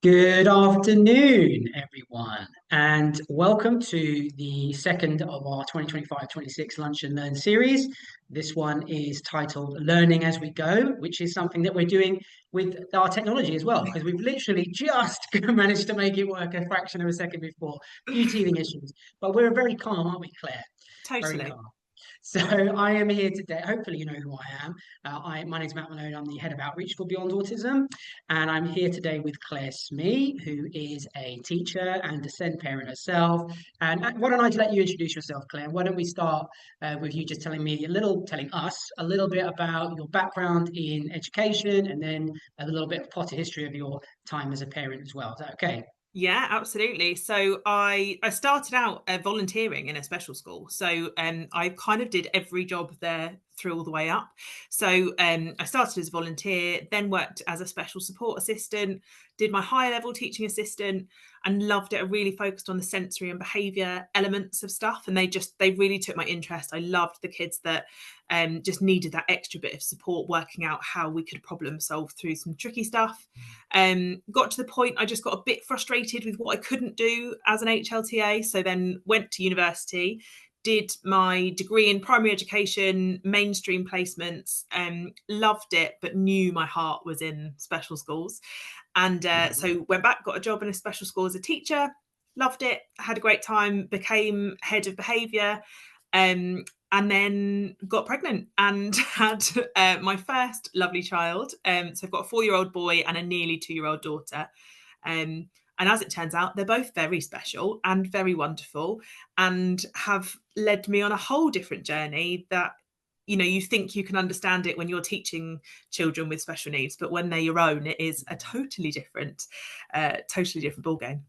Good afternoon, everyone, and welcome to the second of our 2025-26 Lunch and Learn series. This one is titled Learning as We Go, which is something that we're doing with our technology as well, because we've literally just managed to make it work a fraction of a second before. Few teething issues, but we're very calm, aren't we, Claire? Very Totally. calm. So I am here today. Hopefully, you know who I am. My name's Matt Malone. I'm the head of outreach for Beyond Autism, and I'm here today with Claire Smee, who is a teacher and a SEND parent herself. And why don't I let you introduce yourself, Claire? Why don't we start with you just telling us a little bit about your background in education, and then a little bit of potted history of your time as a parent as well. Is that okay? Yeah, absolutely. So I started out volunteering in a special school. So I kind of did every job there through all the way up. So I started as a volunteer, then worked as a special support assistant, did my higher level teaching assistant, and loved it. I really focused on the sensory and behaviour elements of stuff, and they really took my interest. I loved the kids that just needed that extra bit of support, working out how we could problem solve through some tricky stuff. Got to the point I just got a bit frustrated with what I couldn't do as an HLTA, so then went to university, did my degree in primary education, mainstream placements, loved it, but knew my heart was in special schools. And so went back, got a job in a special school as a teacher, loved it, had a great time, became head of behaviour, and then got pregnant and had my first lovely child. So I've got a 4-year-old boy and a nearly 2-year-old daughter. And as it turns out, they're both very special and very wonderful and have led me on a whole different journey that, you think you can understand it when you're teaching children with special needs, but when they're your own, it is a totally different ballgame.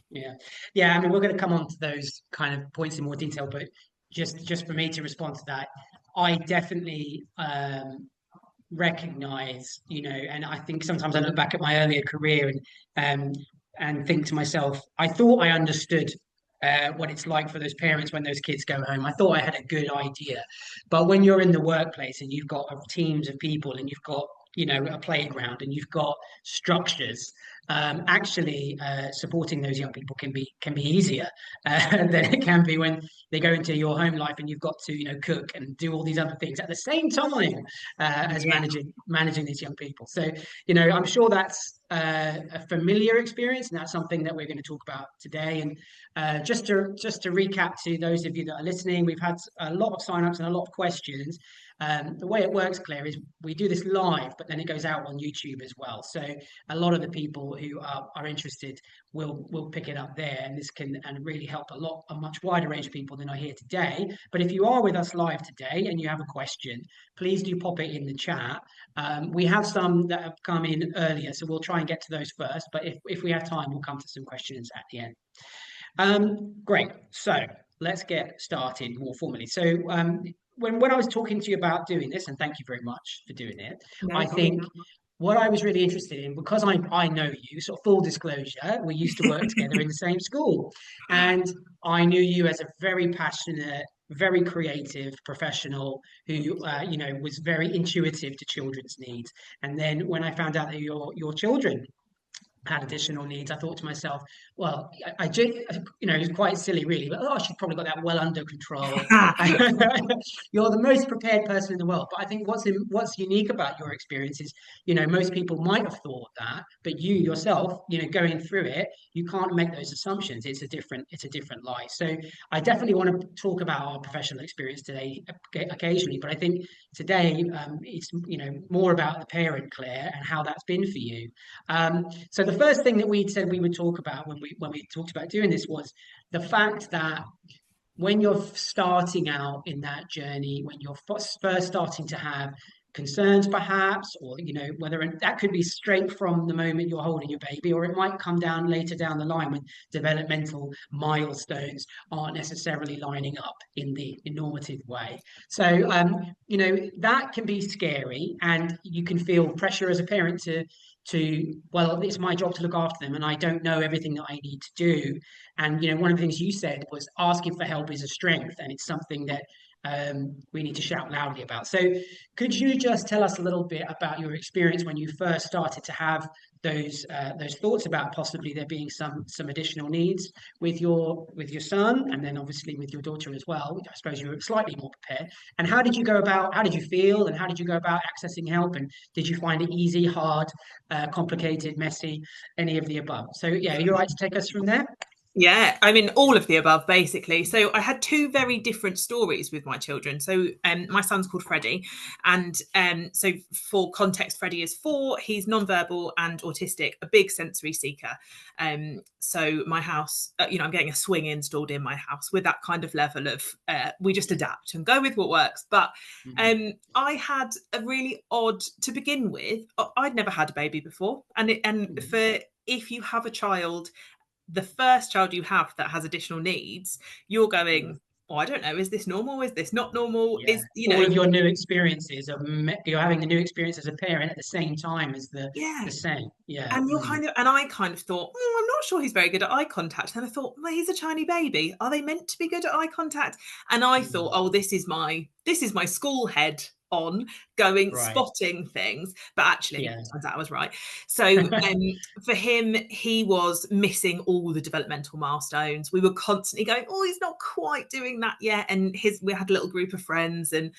Yeah, yeah. I mean, we're going to come on to those kind of points in more detail, but just for me to respond to that, I definitely recognize, and I think sometimes I look back at my earlier career and think to myself, I thought I understood what it's like for those parents when those kids go home. I thought I had a good idea, but when you're in the workplace and you've got teams of people and you've got a playground and you've got structures, actually supporting those young people can be easier than it can be when they go into your home life and you've got to cook and do all these other things at the same time as Yeah. managing these young people. So I'm sure that's a familiar experience, and that's something that we're going to talk about today. And just to recap to those of you that are listening, we've had a lot of signups and a lot of questions. The way it works, Claire, is we do this live, but then it goes out on YouTube as well. So a lot of the people who are interested will pick it up there, and this can really help a much wider range of people than are here today. But if you are with us live today and you have a question, please do pop it in the chat. We have some that have come in earlier, so we'll try and get to those first. But if we have time, we'll come to some questions at the end. Great. So let's get started more formally. So when I was talking to you about doing this, and thank you very much for doing it, No I problem. think what I was really interested in, because I know you, sort of full disclosure, we used to work together in the same school, and I knew you as a very passionate, very creative professional who was very intuitive to children's needs. And then when I found out that your children had additional needs, I thought to myself, well, it's quite silly, really, but oh, she's probably got that well under control. You're the most prepared person in the world. But I think what's unique about your experience is, most people might have thought that, but you yourself, going through it, you can't make those assumptions. It's a different life. So I definitely want to talk about our professional experience today occasionally, but I think today it's more about the parent, Claire, and how that's been for you. So the first thing that we said we would talk about when we talked about doing this was the fact that when you're starting out in that journey, when you're first starting to have concerns perhaps, or whether that could be straight from the moment you're holding your baby, or it might come down later down the line when developmental milestones aren't necessarily lining up in the normative way. So that can be scary, and you can feel pressure as a parent to well, it's my job to look after them and I don't know everything that I need to do. And one of the things you said was asking for help is a strength, and it's something that we need to shout loudly about. So, could you just tell us a little bit about your experience when you first started to have those thoughts about possibly there being some additional needs with your son, and then obviously with your daughter as well? I suppose you were slightly more prepared. And how did you go about? How did you feel? And how did you go about accessing help? And did you find it easy, hard, complicated, messy, any of the above? So, yeah, you're right to take us from there. Yeah, I mean, all of the above, basically. So I had two very different stories with my children. So my son's called Freddie. And so for context, Freddie is 4. He's nonverbal and autistic, a big sensory seeker. So my house, I'm getting a swing installed in my house with that kind of level of, we just adapt and go with what works. But I had a really odd, to begin with, I'd never had a baby before. And for if you have a child, the first child you have that has additional needs, you're going, oh, I don't know, is this normal? Is this not normal? Yeah. All of your new experiences you're having the new experience as a parent at the same time as the same. Yeah. And I kind of thought, I'm not sure he's very good at eye contact. And I thought, well, he's a tiny baby. Are they meant to be good at eye contact? And I thought, oh, this is my school head on going spotting things, but actually turns out I was right. So for him, he was missing all the developmental milestones. We were constantly going, oh, he's not quite doing that yet. And we had a little group of friends, and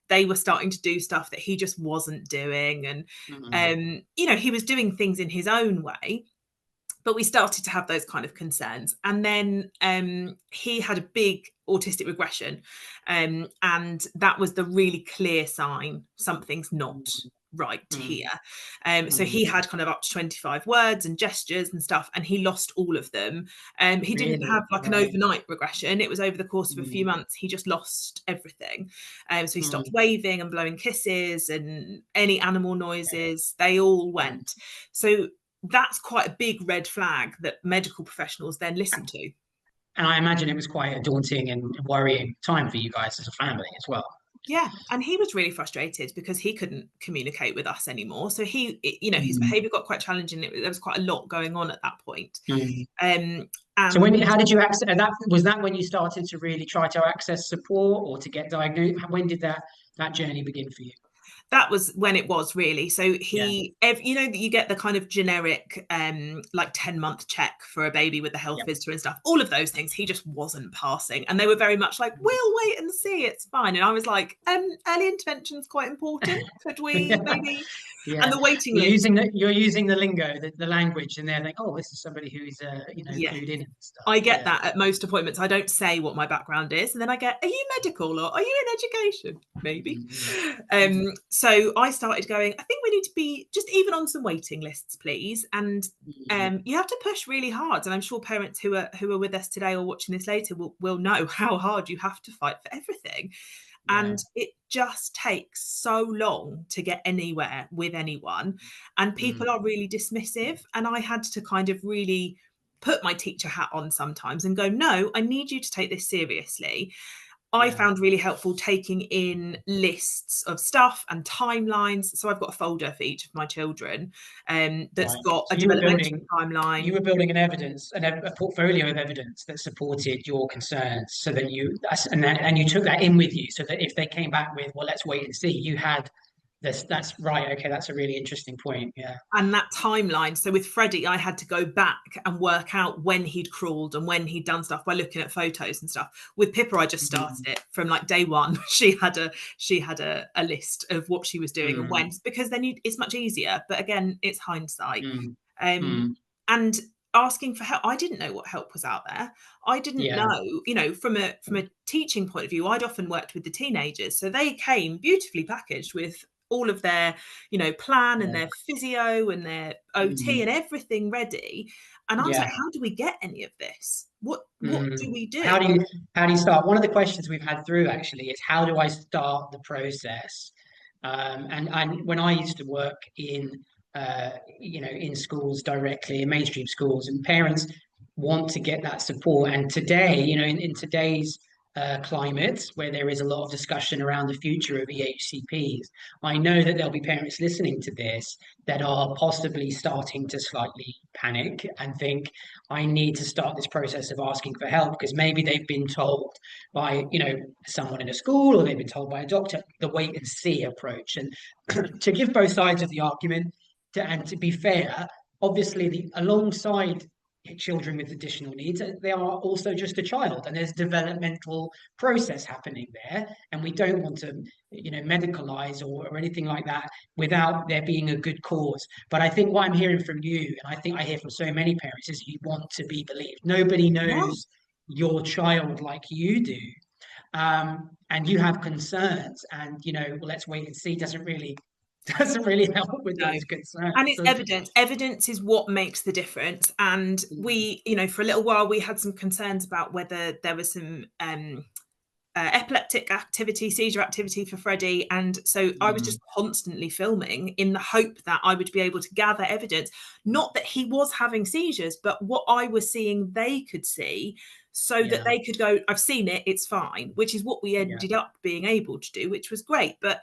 they were starting to do stuff that he just wasn't doing. And he was doing things in his own way, but we started to have those kind of concerns. And then he had a big autistic regression, and that was the really clear sign something's not right here. So he had kind of up to 25 words and gestures and stuff, and he lost all of them. He didn't have like an overnight regression. It was over the course of a few months. He just lost everything. So he stopped waving and blowing kisses, and any animal noises, they all went. So that's quite a big red flag that medical professionals then listen to. And I imagine it was quite a daunting and worrying time for you guys as a family as well. Yeah, and he was really frustrated because he couldn't communicate with us anymore. So his behaviour got quite challenging. There was quite a lot going on at that point. So how did you access that? Was that when you started to really try to access support or to get diagnosed? When did that journey begin for you? That was when it was really. So that you get the kind of generic like 10-month check for a baby with a health visitor and stuff, all of those things, he just wasn't passing. And they were very much like, we'll wait and see, it's fine. And I was like, early intervention's quite important. Could we maybe? And the waiting list. You're using the lingo, the language, and they're like, oh, this is somebody who's clued in and stuff. I get that at most appointments. I don't say what my background is, and then I get, are you medical or are you in education? Maybe. So I started going, I think we need to be just even on some waiting lists, please. And you have to push really hard. And I'm sure parents who are with us today or watching this later will know how hard you have to fight for everything. And it just takes so long to get anywhere with anyone. And people are really dismissive. And I had to kind of really put my teacher hat on sometimes and go, no, I need you to take this seriously. I found really helpful taking in lists of stuff and timelines. So I've got a folder for each of my children that's got a developmental timeline. You were building a portfolio of evidence that supported your concerns, so that and you took that in with you, so that if they came back with, well, let's wait and see, you had this. That's right. Okay, that's a really interesting point. Yeah. And that timeline. So with Freddie, I had to go back and work out when he'd crawled and when he'd done stuff by looking at photos and stuff. With Pippa, I just started it from like day one. She had a list of what she was doing and when, because then it's much easier. But again, it's hindsight. And asking for help. I didn't know what help was out there. I didn't know, from a teaching point of view, I'd often worked with the teenagers. So they came beautifully packaged with all of their, plan and their physio and their OT and everything ready. And I was like, how do we get any of this? What do we do? How do you start? One of the questions we've had through actually is, how do I start the process? And when I used to work in schools directly, in mainstream schools, and parents want to get that support. And today, in today's climate where there is a lot of discussion around the future of EHCPs. I know that there'll be parents listening to this that are possibly starting to slightly panic and think, I need to start this process of asking for help, because maybe they've been told by, someone in a school, or they've been told by a doctor, the wait and see approach. And to give both sides of the argument, and to be fair, obviously alongside children with additional needs, they are also just a child, and there's developmental process happening there, and we don't want to medicalize or anything like that without there being a good cause. But I think what I'm hearing from you, and I think I hear from so many parents, is you want to be believed. Nobody knows your child like you do, and you have concerns, and well, let's wait and see doesn't really help with those concerns. And it's evidence is what makes the difference. And we, for a little while we had some concerns about whether there was some epileptic activity, seizure activity for Freddie, and so I was just constantly filming in the hope that I would be able to gather evidence, not that he was having seizures, but what I was seeing they could see, so that they could go, I've seen it, it's fine, which is what we ended up being able to do, which was great. But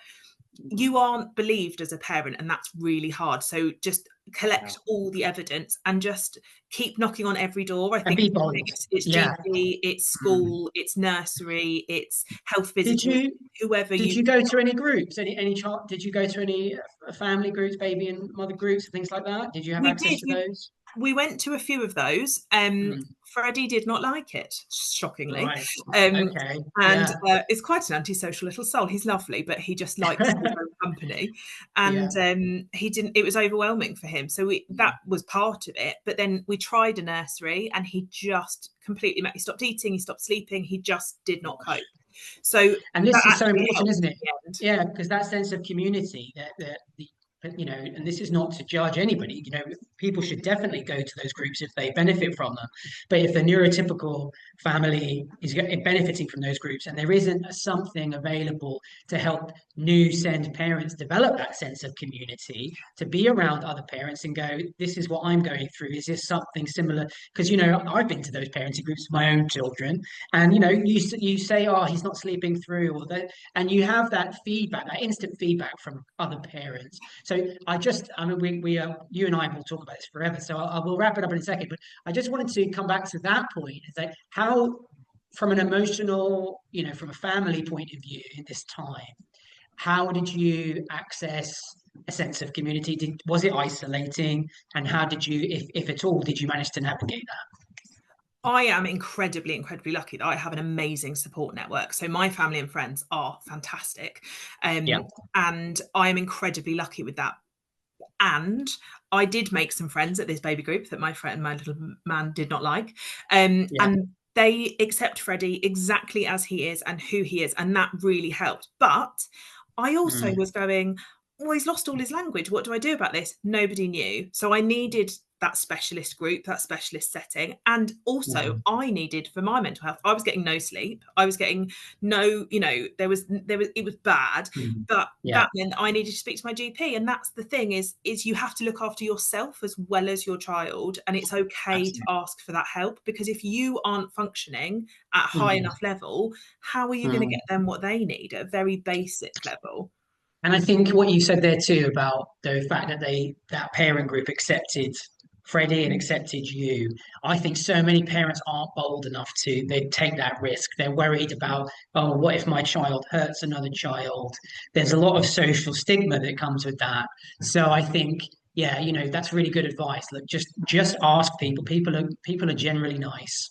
you aren't believed as a parent, and that's really hard. So just collect all the evidence and just keep knocking on every door. I think it's GP, it's school, it's nursery, it's health visitors, whoever. Did you go to any groups? Any child? Did you go to any family groups, baby and mother groups, and things like that? Did you have access to those? We went to a few of those. Freddie did not like it, shockingly. Right. Okay. And it's quite an antisocial little soul. He's lovely, but he just likes his own company. And he didn't. It was overwhelming for him. So that was part of it. But then we tried a nursery, and he just completely. He stopped eating. He stopped sleeping. He just did not cope. So, and this is so important, isn't it? Yeah, because that sense of community, that and this is not to judge anybody, people should definitely go to those groups if they benefit from them. But if the neurotypical family is benefiting from those groups, and there isn't something available to help new send parents develop that sense of community, to be around other parents and go, this is what I'm going through, is this something similar? Because I've been to those parenting groups with my own children, and you say, oh, he's not sleeping through, or that, and you have that feedback, that instant feedback from other parents. So you and I will talk about this forever, so I will wrap it up in a second, but I just wanted to come back to that point. Is that how, from an emotional, from a family point of view in this time, how did you access a sense of community? Was it isolating? And how did you, if at all, did you manage to navigate that? I am incredibly, incredibly lucky that I have an amazing support network. So my family and friends are fantastic. And I am incredibly lucky with that. And I did make some friends at this baby group that my little man did not like. And they accept Freddie exactly as he is and who he is. And that really helped. But I also was going, well, he's lost all his language. What do I do about this? Nobody knew. So I needed that specialist group, that specialist setting. And also I needed, for my mental health, I was getting no sleep. I was getting no, it was bad, but that meant I needed to speak to my GP. And that's the thing is you have to look after yourself as well as your child. And it's okay to ask for that help, because if you aren't functioning at a high enough level, how are you going to get them what they need at a very basic level? And I think what you said there too about the fact that that parent group accepted Freddie and accepted you. I think so many parents aren't bold enough they take that risk. They're worried about, oh, what if my child hurts another child? There's a lot of social stigma that comes with that. So I think, that's really good advice. Look, just ask people. People are generally nice.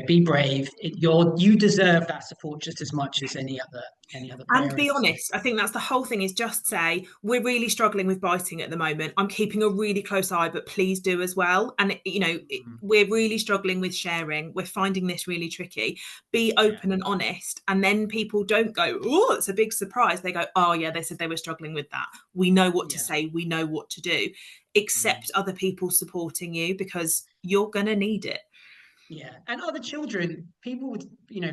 Be brave. You deserve that support just as much as any other parents. And be honest. I think that's the whole thing, is just say, we're really struggling with biting at the moment. I'm keeping a really close eye, but please do as well. And we're really struggling with sharing. We're finding this really tricky. Be open and honest. And then people don't go, oh, it's a big surprise. They go, oh yeah, they said they were struggling with that. We know what to say. We know what to do. Accept other people supporting you, because you're going to need it. Yeah, and other children, people would,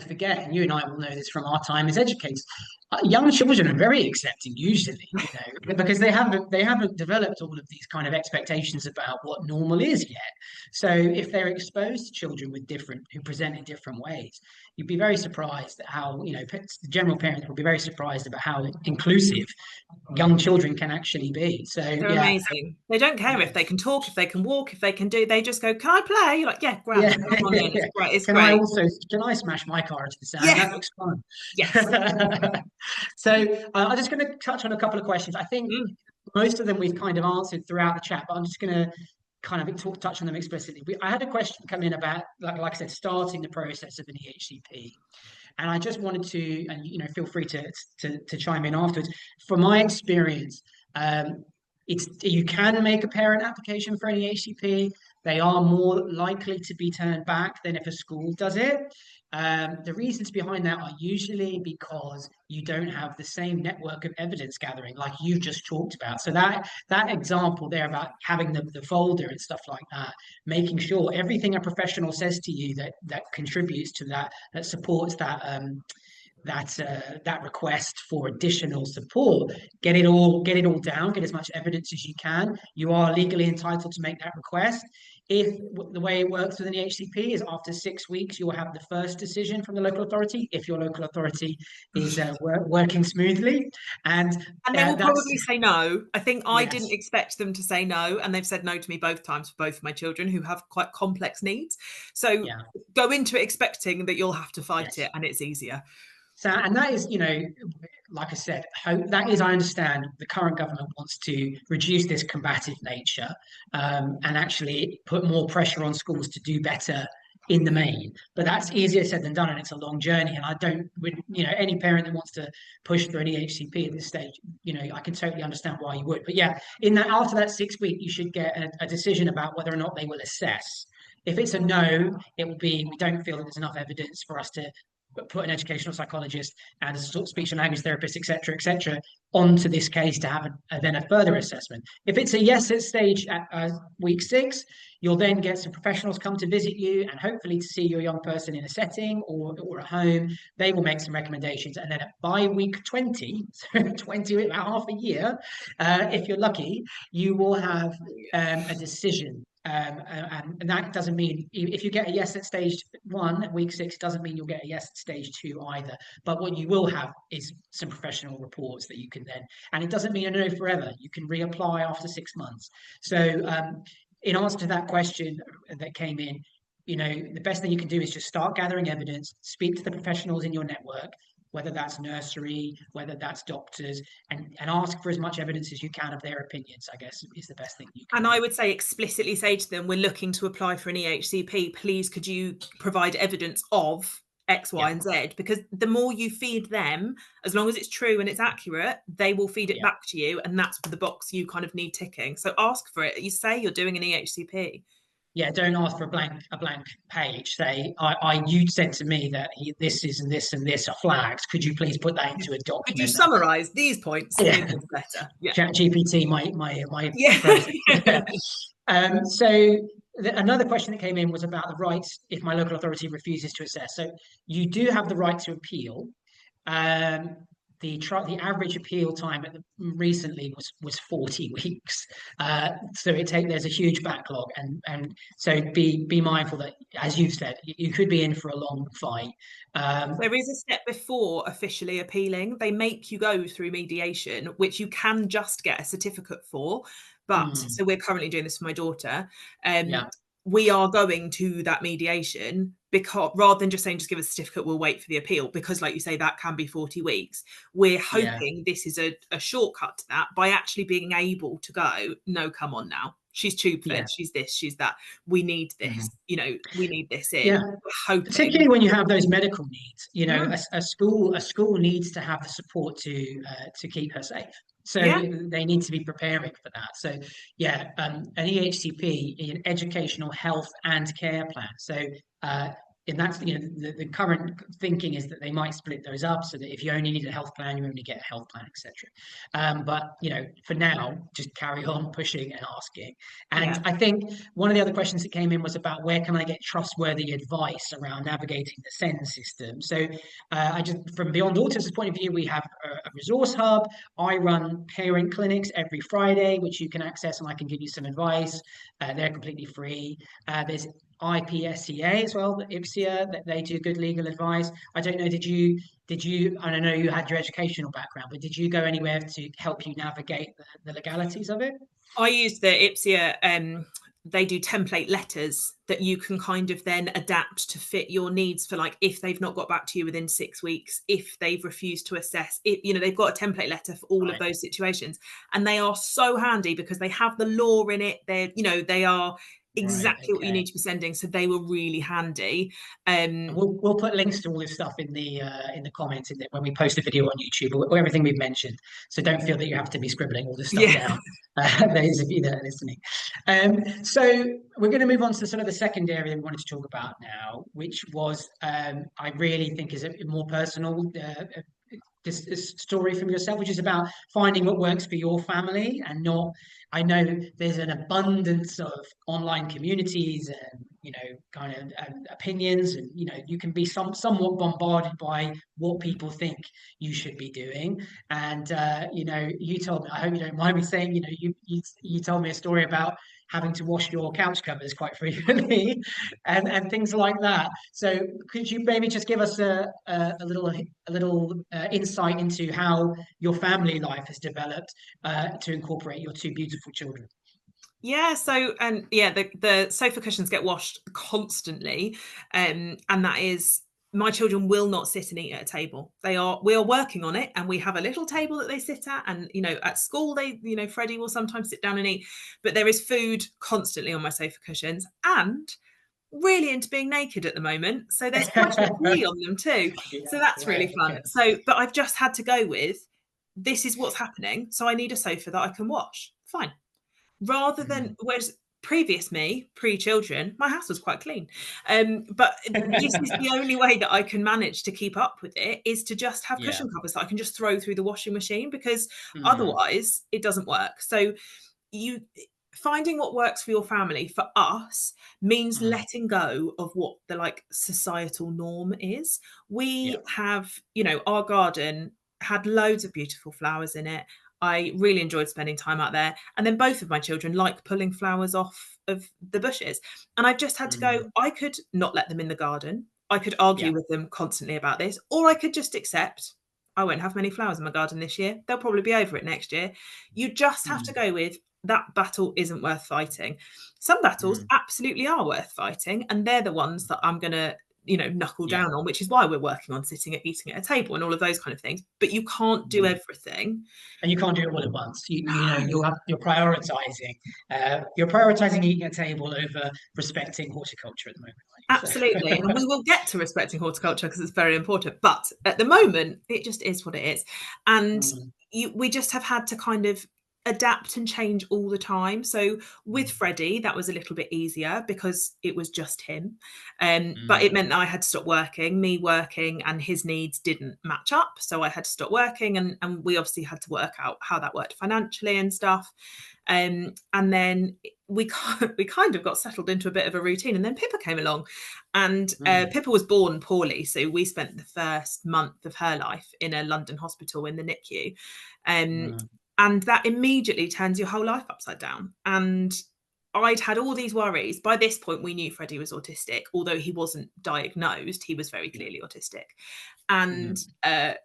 forget, and you and I will know this from our time as educators. Young children are very accepting usually, because they haven't developed all of these kind of expectations about what normal is yet. So if they're exposed to children who present in different ways, you'd be very surprised at how, the general parents will be very surprised about how inclusive young children can actually be. So They're yeah, amazing. They don't care if yeah. they can talk, if they can walk, if they can do. They just go, "Can I play?" You're like, "Yeah, Yeah, grand. Come on in. It's yeah. great. It's Can I great." also can I smash my car into the sand? Yeah. That looks fun. Yes. So I'm just going to touch on a couple of questions. I think Mm. most of them we've kind of answered throughout the chat, but I'm just going to kind of touch on them explicitly. I had a question come in about, like I said, starting the process of an EHCP, and I just wanted to, and feel free to chime in afterwards. From my experience, you can make a parent application for an EHCP. They are more likely to be turned back than if a school does it. The reasons behind that are usually because you don't have the same network of evidence gathering like you just talked about. So that example there about having the folder and stuff like that, making sure everything a professional says to you that contributes to that supports that request for additional support, get it all down, get as much evidence as you can. You are legally entitled to make that request. If the way it works with an EHCP is after 6 weeks, you'll have the first decision from the local authority if your local authority is working smoothly, and And they will that's probably say no. I think I didn't yes, expect them to say no, and they've said no to me both times for both of my children who have quite complex needs. So yeah, go into it expecting that you'll have to fight yes. it, and it's easier. So, and that is, like I said, that is, I understand the current government wants to reduce this combative nature, and actually put more pressure on schools to do better in the main. But that's easier said than done, and it's a long journey. And I don't, any parent that wants to push for an EHCP at this stage, I can totally understand why you would. But yeah, in that after that 6 week, you should get a decision about whether or not they will assess. If it's a no, it will be we don't feel that there's enough evidence for us to put an educational psychologist and a speech and language therapist, etc., onto this case to have then a further assessment. If it's a yes at stage at week 6, you'll then get some professionals come to visit you and hopefully to see your young person in a setting or at home. They will make some recommendations, and then by week 20, so 20, about half a year, if you're lucky, you will have a decision. And that doesn't mean if you get a yes at stage 1 at week 6, it doesn't mean you'll get a yes at stage 2 either. But what you will have is some professional reports that you can then, and it doesn't mean a no forever. You can reapply after 6 months. So in answer to that question that came in, the best thing you can do is just start gathering evidence, speak to the professionals in your network, whether that's nursery, whether that's doctors, and ask for as much evidence as you can of their opinions, I guess, is the best thing you can And do. I would say explicitly say to them, we're looking to apply for an EHCP. Please, could you provide evidence of X, Y, Yeah, and Z? Because the more you feed them, as long as it's true and it's accurate, they will feed it yeah. back to you. And that's the box you kind of need ticking. So ask for it. You say you're doing an EHCP. Yeah, don't ask for a blank page. Say, you said to me that this is and this and this are flags. Could you please put that into a Could you document? summarize these points Yeah, in this letter? Yeah. Chat GPT, my Yeah. process. So another question that came in was about the rights if my local authority refuses to assess. So you do have the right to appeal. Um, the average appeal time recently was 40 weeks. So there's a huge backlog, and so be mindful that, as you've said, you could be in for a long fight. There is a step before officially appealing. They make you go through mediation, which you can just get a certificate for. But mm, so we're currently doing this for my daughter. yeah, We are going to that mediation because rather than just saying just give us a certificate, we'll wait for the appeal, because like you say, that can be 40 weeks. We're yeah, hoping this is a shortcut to that by actually being able to go, no, come on now. She's tube fed, yeah. she's this, she's that. We need this, Mhm. we need this Yeah, in. Hoping. particularly when you have those medical needs. Mm, A school needs to have the support to keep her safe. So yeah. they need to be preparing for that. So yeah, an EHCP, an educational health and care plan. So that's, the current thinking is that they might split those up so that if you only need a health plan, you only get a health plan, etc. But for now, just carry on pushing and asking. And Yeah. I think one of the other questions that came in was about where can I get trustworthy advice around navigating the SEND system. So from Beyond Autism's point of view, we have a resource hub. I run parent clinics every Friday, which you can access, and I can give you some advice. They're completely free. There's IPSEA as well, the IPSEA, that they do good legal advice. I don't know, did you, and I know you had your educational background, but did you go anywhere to help you navigate the legalities of it? I use the IPSEA. They do template letters that you can kind of then adapt to fit your needs for, like, if they've not got back to you within 6 weeks, if they've refused to assess it, they've got a template letter for all of those situations. And they are so handy because they have the law in it. They are exactly what you need to be sending. So they were really handy. We'll put links to all this stuff in the comments when we post a video on YouTube, or everything we've mentioned. So don't feel that you have to be scribbling all this stuff down. Those of you that are listening. So we're going to move on to sort of the second area we wanted to talk about now, which was I really think is a more personal this story from yourself, which is about finding what works for your family and not. I know there's an abundance of online communities and kind of opinions, and you can be somewhat bombarded by what people think you should be doing. And you told me, I hope you don't mind me saying, you told me a story about having to wash your couch covers quite frequently and things like that. So could you maybe just give us a little insight into how your family life has developed to incorporate your two beautiful children? Yeah, so the sofa cushions get washed constantly, and that is, my children will not sit and eat at a table. We are working on it, and we have a little table that they sit at, and at school they Freddie will sometimes sit down and eat, but there is food constantly on my sofa cushions, and really into being naked at the moment, so there's quite a free on them too. So that's really fun. Okay. So, but I've just had to go with, this is what's happening, so I need a sofa that I can wash. Fine. Rather than, whereas previous me, pre-children, my house was quite clean. But this is the only way that I can manage to keep up with it, is to just have cushion covers that I can just throw through the washing machine, because otherwise it doesn't work. So finding what works for your family, for us, means letting go of what the societal norm is. We have, our garden had loads of beautiful flowers in it. I really enjoyed spending time out there. And then both of my children like pulling flowers off of the bushes. And I've just had to go, I could not let them in the garden. I could argue with them constantly about this, or I could just accept, I won't have many flowers in my garden this year. They'll probably be over it next year. You just have to go with, that battle isn't worth fighting. Some battles absolutely are worth fighting, and they're the ones that I'm going to knuckle down on, which is why we're working on eating at a table and all of those kind of things. But you can't do everything, and you can't do it all at once. You're prioritizing. You're prioritizing eating at a table over respecting horticulture at the moment. Right? Absolutely, and we will get to respecting horticulture because it's very important. But at the moment, it just is what it is, and we just have had to kind of adapt and change all the time. So with Freddie, that was a little bit easier because it was just him. But it meant that I had to stop working. Me working and his needs didn't match up. So I had to stop working, and we obviously had to work out how that worked financially and stuff. And then we kind of got settled into a bit of a routine. And then Pippa came along, and Pippa was born poorly. So we spent the first month of her life in a London hospital in the NICU. And that immediately turns your whole life upside down. And I'd had all these worries. By this point, we knew Freddie was autistic, although he wasn't diagnosed. He was very clearly autistic. And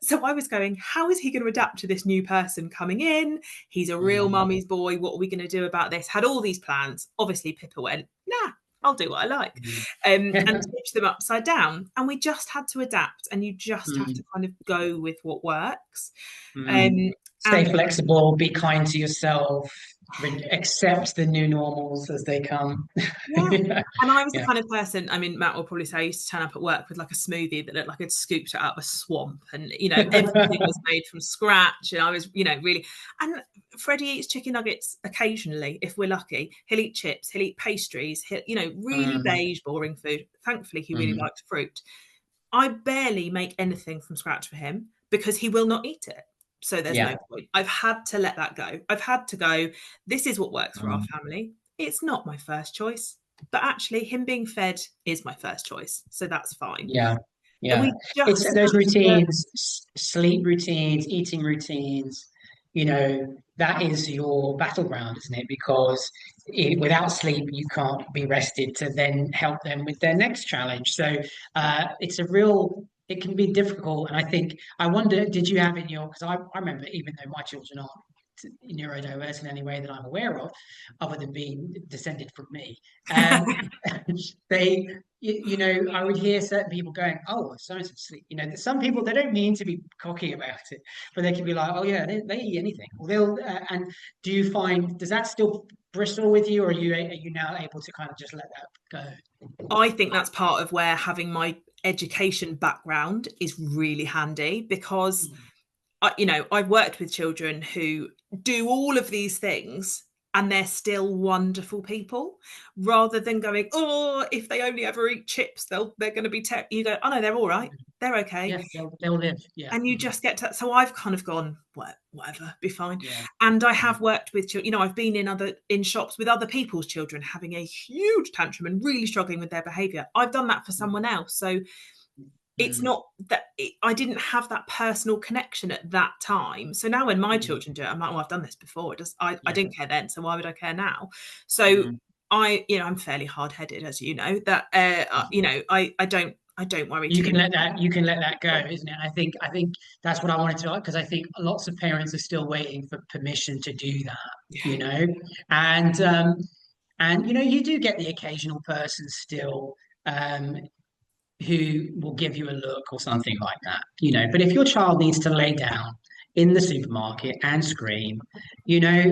so I was going, how is he going to adapt to this new person coming in? He's a real mummy's boy. What are we going to do about this? Had all these plans. Obviously, Pippa went, nah, I'll do what I like, and switch them upside down. And we just had to adapt, and you just have to kind of go with what works. Stay flexible, be kind to yourself. Accept the new normals as they come. Yeah. Yeah. And I was the Yeah. kind of person, I mean, Matt will probably say I used to turn up at work with like a smoothie that looked like I'd scooped it out of a swamp. And, you know, everything was made from scratch. And I was, you know, really. And Freddie eats chicken nuggets occasionally, if we're lucky. He'll eat chips, he'll eat pastries, he'll, you know, really beige, boring food. Thankfully, he really likes fruit. I barely make anything from scratch for him because he will not eat it. So there's no point. I've had to let that go. I've had to go, this is what works for our family. It's not my first choice, but actually him being fed is my first choice. So that's fine. Yeah. Yeah. We just It's those routines, sleep routines, eating routines, you know, that is your battleground, isn't it? Because without sleep, you can't be rested to then help them with their next challenge. So it's a real, it can be difficult. And I think, I wonder, did you have in your, because I remember, even though my children aren't neurodiverse in any way that I'm aware of, other than being descended from me, they, you know, I would hear certain people going, "Oh, so and so sleep." You know, some people, they don't mean to be cocky about it, but they can be like, "Oh yeah, they eat anything." Or they'll. And do you find, does that still bristle with you, or are you now able to kind of just let that go? I think that's part of where having my education background is really handy because you know, I've worked with children who do all of these things and they're still wonderful people, rather than going, oh, if they only ever eat chips, they're going to be you go, oh no, they're all right, they're okay. Yes, they'll live. Yeah. And you just get to, so I've kind of gone, whatever, be fine. Yeah. And I have worked with children, you know, I've been in shops with other people's children having a huge tantrum and really struggling with their behavior. I've done that for someone else. So it's not that I didn't have that personal connection at that time. So now when my children do it, I'm like, well, I've done this before. I didn't care then, so why would I care now? So you know, I'm fairly hard-headed, as you know, that you know, I don't worry. You can let that go, isn't it? I think that's what I wanted to, because I think lots of parents are still waiting for permission to do that, you know, and you know, you do get the occasional person still who will give you a look or something like that, you know. But if your child needs to lay down in the supermarket and scream, you know,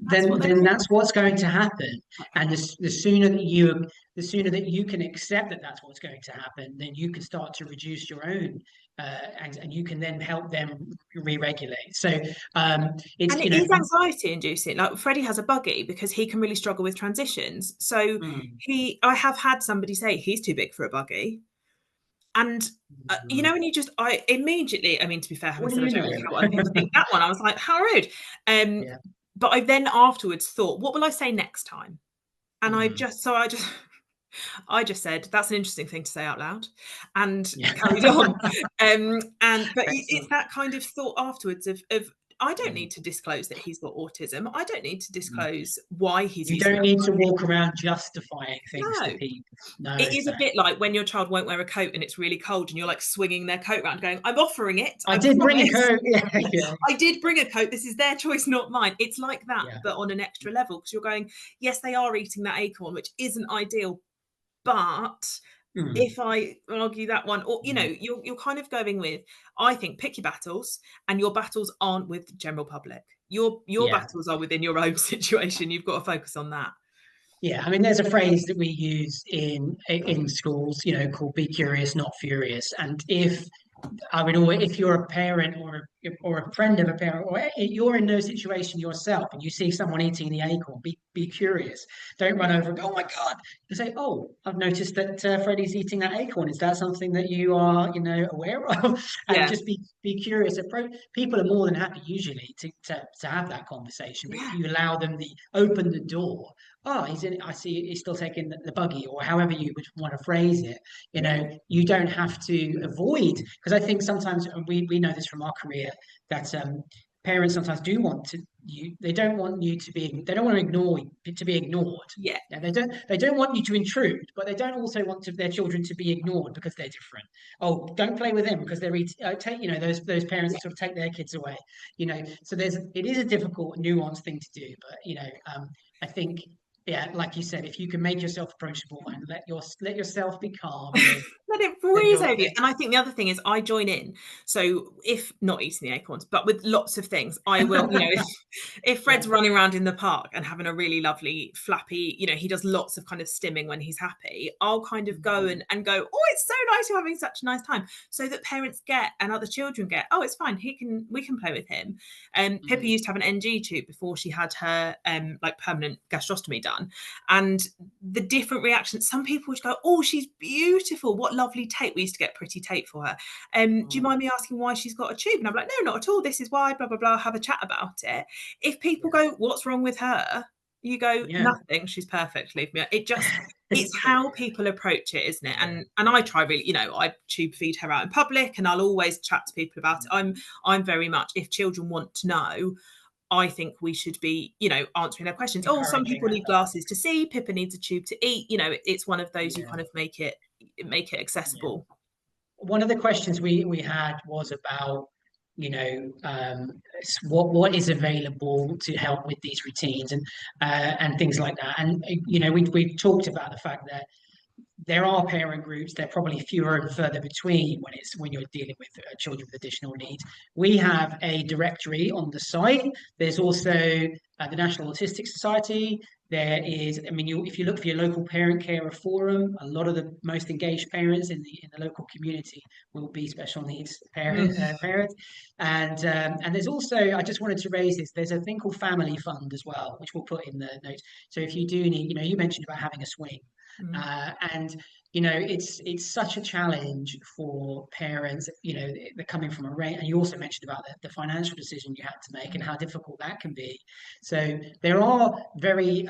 then that's what's going to happen. And the sooner that you can accept that that's what's going to happen, then you can start to reduce your own and you can then help them re-regulate. So it's, and it is anxiety inducing. Like Freddie has a buggy because he can really struggle with transitions. So I have had somebody say he's too big for a buggy. And you know, and I immediately, I mean, to be fair, having said I don't care what other people think, that one, I was like, how rude. But I then afterwards thought, what will I say next time? And I just said, that's an interesting thing to say out loud, and carried on. But it's that kind of thought afterwards of I don't need to disclose that he's got autism. I don't need to disclose why he's. You don't need to walk around justifying things to people. No, it is a bit like when your child won't wear a coat and it's really cold, and you're like swinging their coat around, going, "I'm offering it. I did bring a coat. I did bring a coat. This is their choice, not mine." It's like that, but on an extra level, because you're going, yes, they are eating that acorn, which isn't ideal, but if I argue that one, or you know, you're kind of going with, I think, pick your battles, and your battles aren't with the general public. Your battles are within your own situation. You've got to focus on that. Yeah, I mean, there's a phrase that we use in schools, you know, called "be curious, not furious." And if you're a parent or a friend of a parent, or you're in no situation yourself, and you see someone eating the acorn, be curious. Don't run over and go, "Oh my God!" You say, "Oh, I've noticed that Freddie's eating that acorn. Is that something that you are, you know, aware of?" And just be curious. People are more than happy usually to have that conversation, but if you allow them open the door. Oh, I see he's still taking the buggy, or however you would want to phrase it. You know, you don't have to avoid, because I think sometimes we know this from our career, that parents sometimes do want they don't want to be ignored. Yeah. They don't want you to intrude, but they don't also want their children to be ignored because they're different. Oh, don't play with them because they're you know, those parents sort of take their kids away, you know. So it is a difficult, nuanced thing to do, but you know, I think yeah, like you said, if you can make yourself approachable and let yourself be calm, Let it then breeze you're over you. And I think the other thing is I join in. So if not eating the acorns, but with lots of things, I will, if Fred's yeah, running around in the park and having a really lovely flappy, he does lots of kind of stimming when he's happy, I'll kind of go and go, oh, it's so nice you're having such a nice time. So that parents get and other children get, oh, it's fine. We can play with him. Pippa used to have an NG tube before she had her like permanent gastrostomy done. And the different reactions, some people would go, oh, she's beautiful. What lovely tape. We used to get pretty tape for her. Do you mind me asking why she's got a tube? And I'm like, no, not at all. This is why, blah, blah, blah. Have a chat about it. If people go, what's wrong with her? You go, nothing. She's perfect. Leave me. It's how people approach it, isn't it? And I try really, I tube feed her out in public, and I'll always chat to people about it. I'm very much, if children want to know, I think we should be, answering their questions. Oh, some people need glasses to see. Pippa needs a tube to eat. It's one of those you kind of make it accessible. One of the questions we had was about, what is available to help with these routines and things like that. And we talked about the fact that there are parent groups. They're probably fewer and further between when you're dealing with children with additional needs. We have a directory on the site. There's also the National Autistic Society. There is, if you look for your local parent carer forum, a lot of the most engaged parents in the local community will be special needs parents. And there's also, I just wanted to raise this. There's a thing called Family Fund as well, which we'll put in the notes. So if you do need, you mentioned about having a swing. And it's such a challenge for parents. They're coming from a range, and you also mentioned about the financial decision you had to make and how difficult that can be. So there are very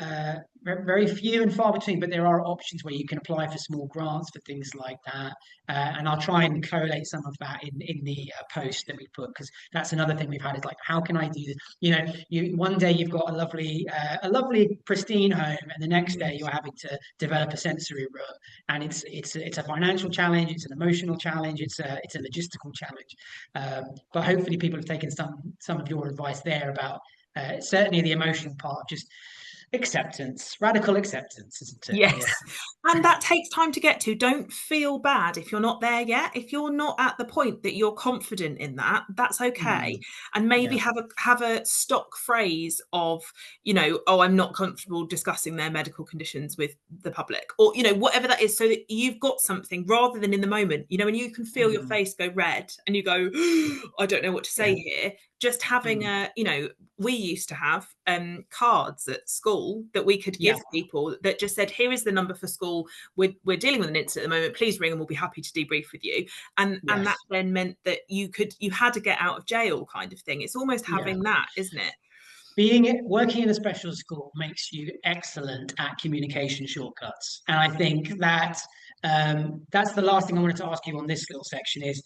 very few and far between, but there are options where you can apply for small grants for things like that. And I'll try and collate some of that in the post that we put, because that's another thing we've had is like, how can I do this? One day you've got a lovely pristine home, and the next day you're having to develop a sensory room, and it's a financial challenge, it's an emotional challenge, it's a logistical challenge. But hopefully people have taken some of your advice there about certainly the emotional part, just acceptance, radical acceptance, isn't it? Yes. And that takes time to get to. Don't feel bad if you're not there yet. If you're not at the point that you're confident in that, that's okay. And maybe have a stock phrase of, oh, I'm not comfortable discussing their medical conditions with the public, or, whatever that is, so that you've got something rather than in the moment, when you can feel your face go red and you go, I don't know what to say here. Just having we used to have cards at school that we could give people that just said, here is the number for school. We're dealing with an incident at the moment. Please ring and we'll be happy to debrief with you. And that then meant that you had to get out of jail kind of thing. It's almost having that, isn't it? Working in a special school makes you excellent at communication shortcuts. And I think that that's the last thing I wanted to ask you on this little section is,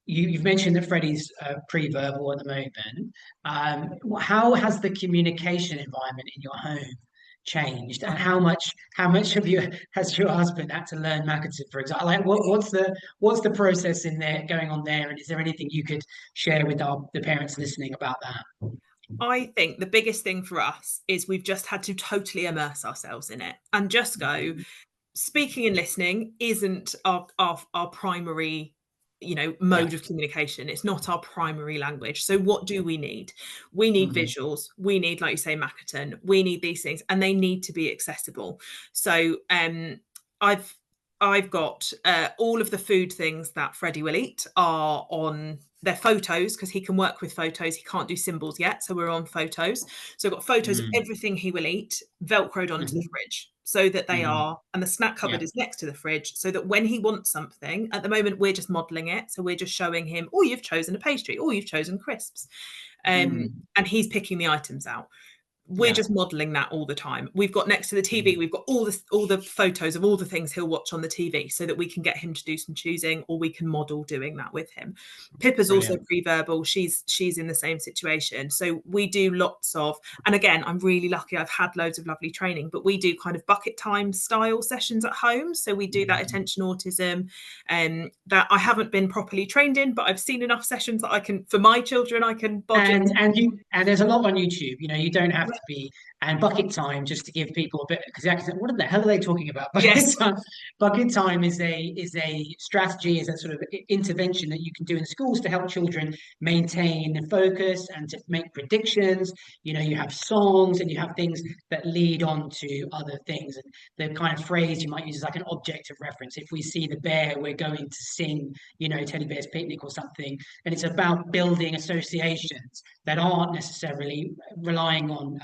you've mentioned that Freddie's pre-verbal at the moment. How has the communication environment in your home changed, and how much of you has your husband had to learn Makaton, for example? Like, what's the process in there going on there, and is there anything you could share with the parents listening about that? I think the biggest thing for us is we've just had to totally immerse ourselves in it and just go, speaking and listening isn't our primary mode of communication. It's not our primary language. So what do we need? We need visuals. We need, like you say, Makaton. We need these things, and they need to be accessible. So I've got all of the food things that Freddie will eat are on their photos, because he can work with photos. He can't do symbols yet, so we're on photos. So I've got photos of everything he will eat velcroed onto the fridge, so that they are, and the snack cupboard is next to the fridge, so that when he wants something, at the moment we're just modeling it. So we're just showing him, oh, you've chosen a pastry, or you've chosen crisps, and he's picking the items out. We're just modeling that all the time. We've got next to the TV, we've got all the photos of all the things he'll watch on the TV, so that we can get him to do some choosing, or we can model doing that with him. Pippa's also pre-verbal. She's in the same situation. So we do lots of, and again, I'm really lucky. I've had loads of lovely training, but we do kind of bucket time style sessions at home. So we do that attention autism, that I haven't been properly trained in, but I've seen enough sessions that I can, for my children, I can budget. And there's a lot on YouTube. You don't have rugby, and bucket time, just to give people a bit, because what the hell are they talking about? Yes. Bucket time is a strategy, is a sort of intervention that you can do in schools to help children maintain focus and to make predictions. You have songs and you have things that lead on to other things. And the kind of phrase you might use is like an object of reference. If we see the bear, we're going to sing, Teddy Bear's Picnic or something. And it's about building associations that aren't necessarily relying on,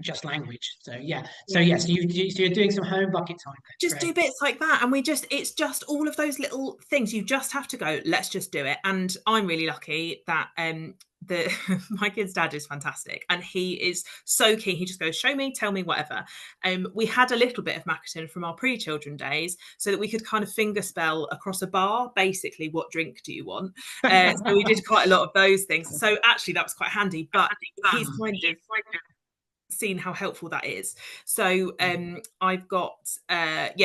just language. So yeah. So yes, so you're doing some home bucket time. Just Great. do bits like that, and it's just all of those little things. You just have to go, let's just do it. And I'm really lucky that my kid's dad is fantastic, and he is so keen. He just goes, show me, tell me, whatever. We had a little bit of Makaton from our pre-children days, so that we could kind of finger spell across a bar, basically, what drink do you want? So we did quite a lot of those things. So actually that was quite handy, but he's kind of seen how helpful that is. So I've got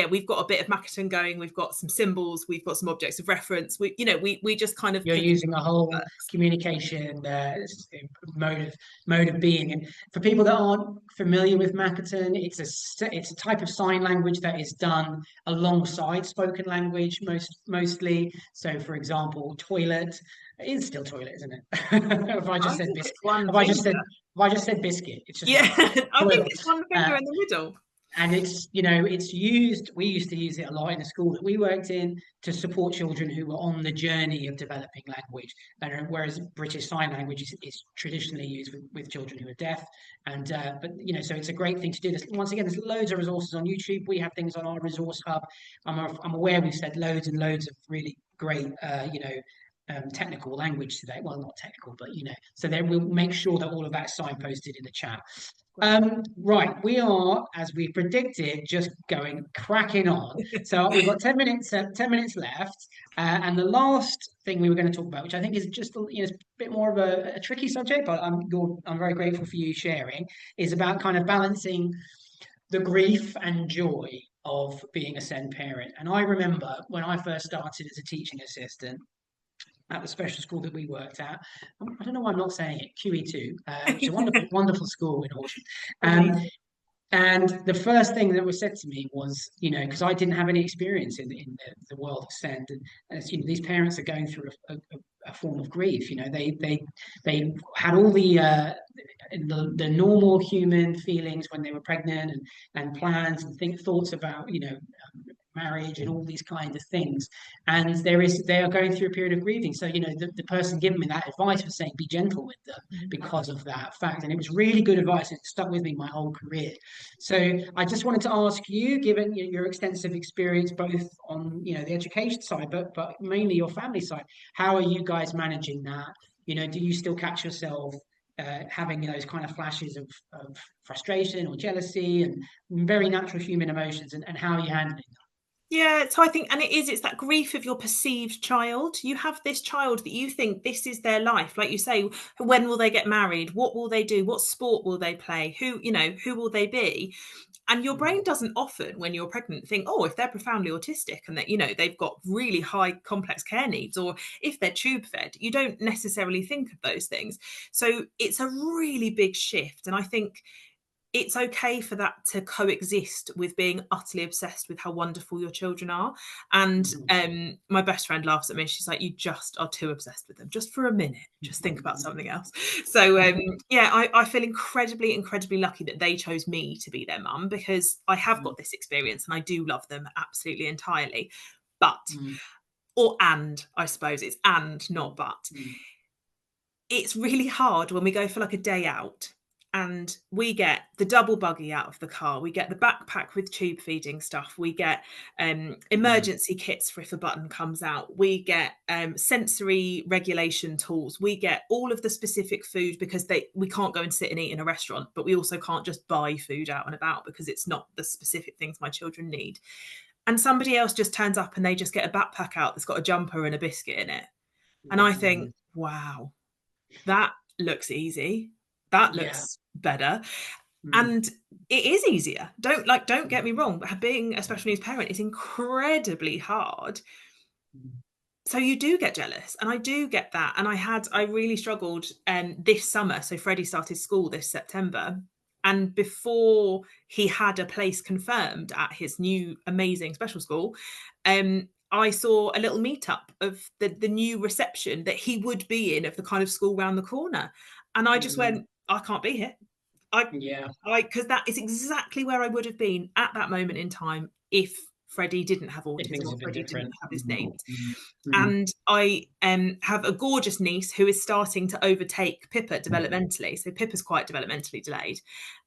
we've got a bit of Makaton going, we've got some symbols, we've got some objects of reference, we just kind of, you're using a whole communication mode of being. And for people that aren't familiar with Makaton, it's a type of sign language that is done alongside spoken language mostly. So for example, toilet is still toilet, isn't it? If I just said biscuit, if I just said biscuit, it's just I think it's one finger in the middle. And we used to use it a lot in the school that we worked in to support children who were on the journey of developing language. And whereas British Sign Language is traditionally used with children who are deaf. And so it's a great thing to do. Once again, there's loads of resources on YouTube. We have things on our resource hub. I'm aware we've said loads and loads of really great technical language today. Well, not technical, but so then we'll make sure that all of that is signposted in the chat. Right, we are, as we predicted, just cracking on. So we've got 10 minutes left, and the last thing we were going to talk about, which I think is just a bit more of a tricky subject, but I'm very grateful for you sharing, is about kind of balancing the grief and joy of being a SEND parent. And I remember when I first started as a teaching assistant at the special school that we worked at. I don't know why I'm not saying it, QE2, which is a wonderful, wonderful school in Horsham. And the first thing that was said to me was, because I didn't have any experience in the world of SEND, and these parents are going through a form of grief. They had all the normal human feelings when they were pregnant, and plans and thoughts about marriage and all these kinds of things, and they are going through a period of grieving. So the person giving me that advice was saying be gentle with them because of that fact, and it was really good advice, and it stuck with me my whole career. So I just wanted to ask you, given your extensive experience both on the education side but mainly your family side, how are you guys managing that? Do you still catch yourself having those kind of flashes of frustration or jealousy and very natural human emotions, and how are you handling them? Yeah, so I think, and it's that grief of your perceived child. You have this child that you think this is their life. Like you say, when will they get married? What will they do? What sport will they play? Who will they be? And your brain doesn't often, when you're pregnant, think, oh, if they're profoundly autistic and that, they've got really high complex care needs, or if they're tube fed, you don't necessarily think of those things. So it's a really big shift. And I think it's okay for that to coexist with being utterly obsessed with how wonderful your children are. And my best friend laughs at me. She's like, you just are too obsessed with them. Just for a minute, just think about something else. So I feel incredibly, incredibly lucky that they chose me to be their mum, because I have got this experience and I do love them absolutely entirely. But, I suppose it's and, not but. It's really hard when we go for like a day out, and we get the double buggy out of the car, we get the backpack with tube feeding stuff, we get emergency kits for if a button comes out, we get sensory regulation tools, we get all of the specific food, because we can't go and sit and eat in a restaurant, but we also can't just buy food out and about because it's not the specific things my children need. And somebody else just turns up and they just get a backpack out that's got a jumper and a biscuit in it. And I think, wow, that looks easy. That looks better. And it is easier. Don't get me wrong, but being a special needs parent is incredibly hard. So you do get jealous, and I do get that. And I really struggled this summer. So Freddie started school this September, And before he had a place confirmed at his new amazing special school, I saw a little meetup of the new reception that he would be in, of the kind of school round the corner. And I just went, I can't be here. Because that is exactly where I would have been at that moment in time if Freddie didn't have autism or Freddie didn't have his needs. And I have a gorgeous niece who is starting to overtake Pippa developmentally. So Pippa's quite developmentally delayed.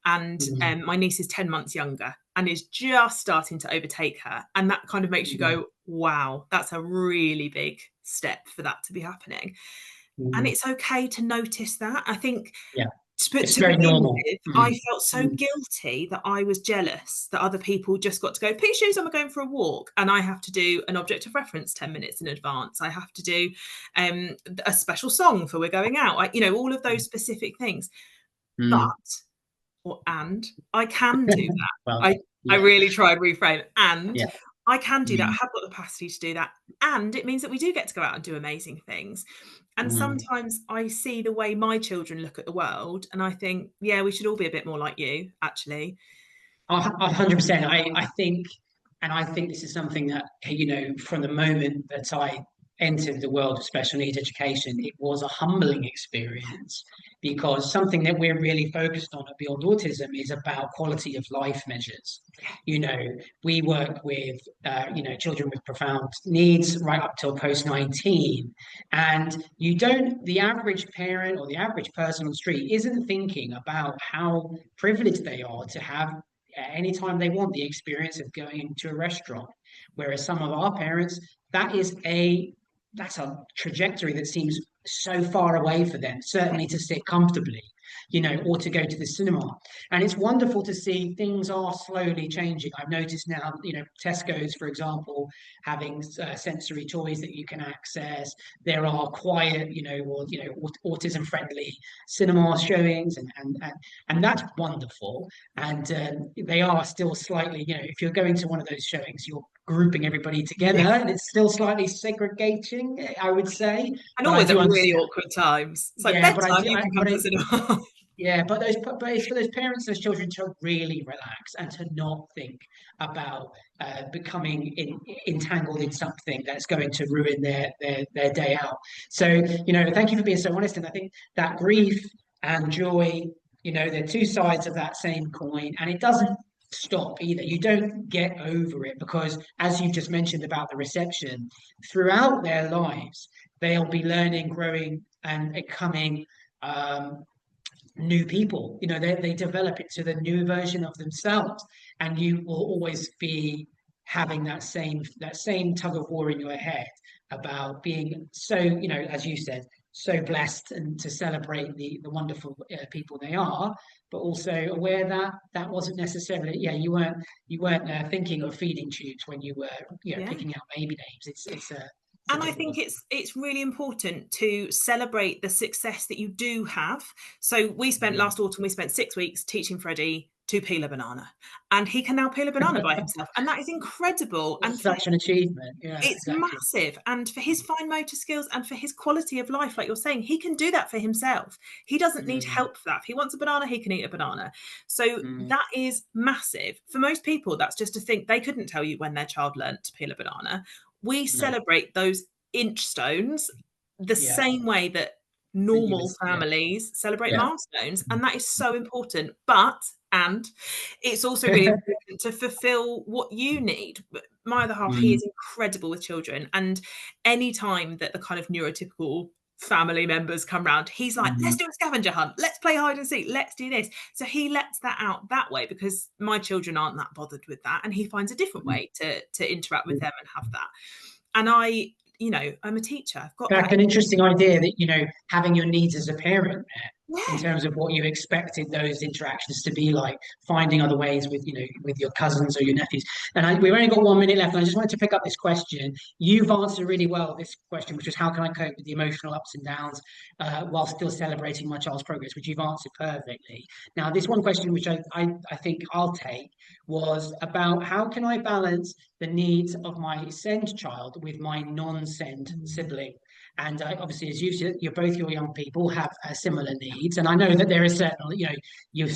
And my niece is 10 months younger and is just starting to overtake her. And that kind of makes you go, wow, that's a really big step for that to be happening. And it's okay to notice that. I think it's very normal. I felt so guilty that I was jealous that other people just got to go, put your shoes on, we're going for a walk. And I have to do an object of reference 10 minutes in advance. I have to do a special song for we're going out. All of those specific things. And I can do that. I really try and reframe. And I can do that. I have got the capacity to do that. And it means that we do get to go out and do amazing things. And sometimes I see the way my children look at the world and I think, yeah, we should all be a bit more like you, actually. 100%. I think this is something that, from the moment that I entered the world of special needs education, it was a humbling experience, because something that we're really focused on at Beyond Autism is about quality of life measures. We work with children with profound needs right up till post-19, and the average parent or the average person on the street isn't thinking about how privileged they are to have anytime they want the experience of going to a restaurant, whereas some of our parents, that's a trajectory that seems so far away for them, certainly to sit comfortably, or to go to the cinema. And it's wonderful to see things are slowly changing. I've noticed now, Tesco's, for example, having sensory toys that you can access. There are quiet, autism-friendly cinema showings, and that's wonderful. And they are still slightly, if you're going to one of those showings, you're grouping everybody together, and it's still slightly segregating, I would say. And always at really awkward times. It's like bedtime, you can come to the cinema. Yeah, but it's for those parents, those children, to really relax and to not think about becoming entangled in something that's going to ruin their day out. So, thank you for being so honest. And I think that grief and joy, they're two sides of that same coin, and it doesn't stop either. You don't get over it, because as you've just mentioned about the reception, throughout their lives, they'll be learning, growing, and becoming new people. They develop into the new version of themselves, and you will always be having that same tug of war in your head about being so, as you said, so blessed, and to celebrate the wonderful people they are, but also aware that that wasn't necessarily, you weren't thinking of feeding tubes when you were picking out baby names. And I think it's really important to celebrate the success that you do have. So last autumn, we spent 6 weeks teaching Freddie to peel a banana, and he can now peel a banana by himself, and that is incredible. And such an achievement. It's massive. And for his fine motor skills and for his quality of life, like you're saying, he can do that for himself. He doesn't need help for that. If he wants a banana, he can eat a banana. So that is massive. For most people, that's just to think they couldn't tell you when their child learnt to peel a banana. We celebrate those inch stones the same way that normal families celebrate milestones, and that is so important. And it's also really important to fulfill what you need. My other half, he is incredible with children, and any time that the kind of neurotypical family members come round, he's like, let's do a scavenger hunt, let's play hide and seek, let's do this. So he lets that out that way, because my children aren't that bothered with that, and he finds a different way to interact with them and have that. And I'm a teacher. I've got an interesting idea that, having your needs as a parent in terms of what you expected those interactions to be like, finding other ways with your cousins or your nephews. And we've only got 1 minute left, and I just wanted to pick up this question. You've answered really well this question, which was, how can I cope with the emotional ups and downs while still celebrating my child's progress, which you've answered perfectly. Now, this one question, which I think I'll take, was about how can I balance the needs of my SEND child with my non-SEND sibling. And obviously, as you're both your young people have similar needs, and I know that there is certainly, you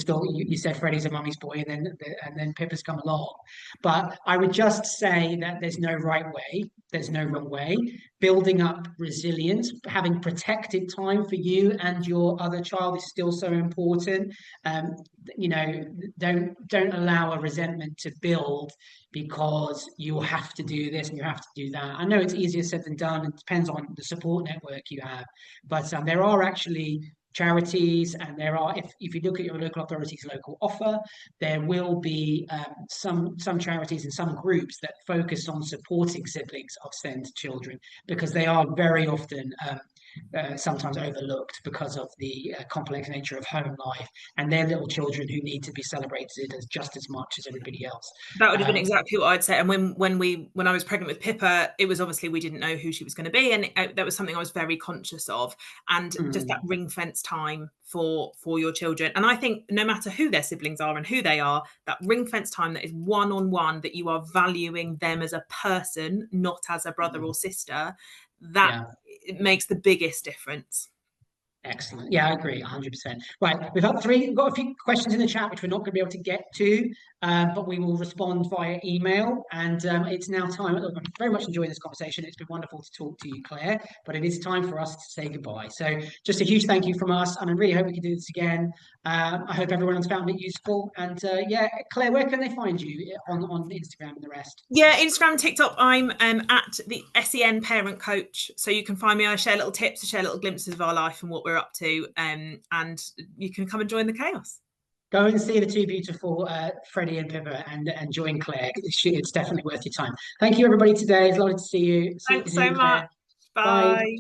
said Freddie's a mummy's boy, and then Pippa's come along, but I would just say that there's no right way, there's no wrong way. Building up resilience, having protected time for you and your other child is still so important. Um, you know, don't allow a resentment to build because you have to do this and you have to do that. I know it's easier said than done. It depends on the support network you have, but there are actually charities, and there are, if you look at your local authority's local offer, there will be some charities and some groups that focus on supporting siblings of SEND children, because they are very often sometimes overlooked because of the complex nature of home life, and they're little children who need to be celebrated as just as much as everybody else. That would have been exactly what I'd say. And when I was pregnant with Pippa, it was obviously, we didn't know who she was going to be, and that was something I was very conscious of. And just that ring fence time for your children. And I think no matter who their siblings are and who they are, that ring fence time that is one-on-one, that you are valuing them as a person, not as a brother or sister, that it makes the biggest difference. Excellent. Yeah, I agree 100%. Right, we've got a few questions in the chat which we're not going to be able to get to, but we will respond via email. And it's now time. Look, I'm very much enjoying this conversation. It's been wonderful to talk to you, Claire, but it is time for us to say goodbye. So just a huge thank you from us, and I really hope we can do this again. I hope everyone has found it useful. And Claire, where can they find you on Instagram and the rest? Yeah, Instagram, TikTok, I'm at the SEN Parent Coach. So you can find me. I share little tips, I share little glimpses of our life and what we're up to, and you can come and join the chaos. Go and see the two beautiful Freddie and Pippa, and join Claire. It's definitely worth your time. Thank you, everybody, today. It's lovely to see you. Thanks so much. Bye. Bye.